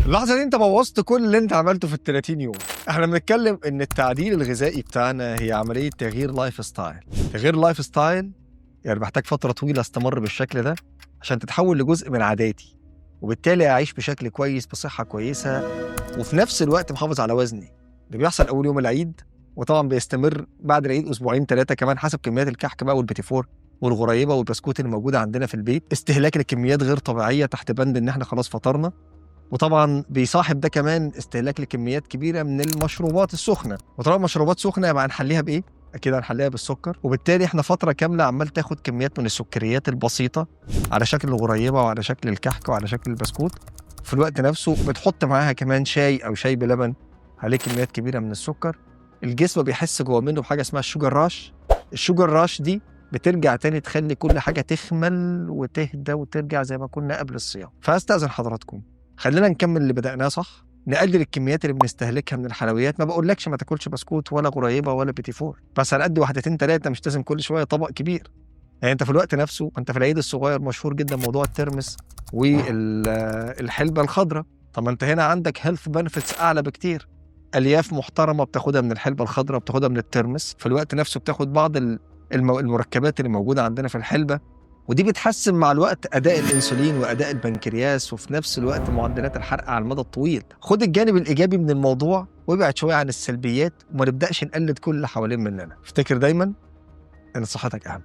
اللحظة دي انت بوظت كل اللي انت عملته في ال 30 يوم. احنا بنتكلم ان التعديل الغذائي بتاعنا هي عملية تغيير لايف ستايل. تغيير لايف ستايل يعني محتاج فترة طويلة استمر بالشكل ده عشان تتحول لجزء من عاداتي، وبالتالي اعيش بشكل كويس بصحة كويسة وفي نفس الوقت محافظ على وزني. ده بيحصل اول يوم العيد، وطبعا بيستمر بعد العيد اسبوعين ثلاثة كمان حسب كميات الكحك بقى والبيتي فور والغريبة والبسكوت اللي موجودة عندنا في البيت. استهلاك لكميات غير طبيعية تحت بند ان احنا خلاص فطرنا، وطبعا بيصاحب ده كمان استهلاك لكميات كبيره من المشروبات السخنه. وطبعا مشروبات سخنه يبقى هنحليها بايه؟ اكيد هنحليها بالسكر، وبالتالي احنا فتره كامله عمال تاخد كميات من السكريات البسيطه على شكل الغريبه وعلى شكل الكحك وعلى شكل البسكوت. في الوقت نفسه بتحط معاها كمان شاي او شاي بلبن عليه كميات كبيره من السكر. الجسم بيحس جوه منه بحاجه اسمها الشوجر راش. الشوجر راش دي بترجع تاني تخلي كل حاجه تخمل وتهدى وترجع زي ما كنا قبل الصيام. فاستاذن حضراتكم، خلينا نكمل اللي بدأناه صح، نقلل الكميات اللي بنستهلكها من الحلويات. ما بقولكش ما تاكلش بسكوت ولا غريبه ولا بيتي فور، بس على قد واحدتين ثلاثه، مش لازم كل شويه طبق كبير. يعني انت في الوقت نفسه، انت في العيد الصغير مشهور جدا موضوع الترمس والحلبه الخضراء. طب ما انت هنا عندك هيلث بنفيتس اعلى بكتير. الياف محترمه بتاخدها من الحلبه الخضراء، بتاخدها من الترمس، في الوقت نفسه بتاخد بعض المركبات اللي موجوده عندنا في الحلبه، ودي بتحسن مع الوقت اداء الانسولين واداء البنكرياس وفي نفس الوقت معدلات الحرق على المدى الطويل. خد الجانب الايجابي من الموضوع وابعد شويه عن السلبيات، وما نبداش نقلد كل اللي حوالين مننا. افتكر دايما ان صحتك اهم.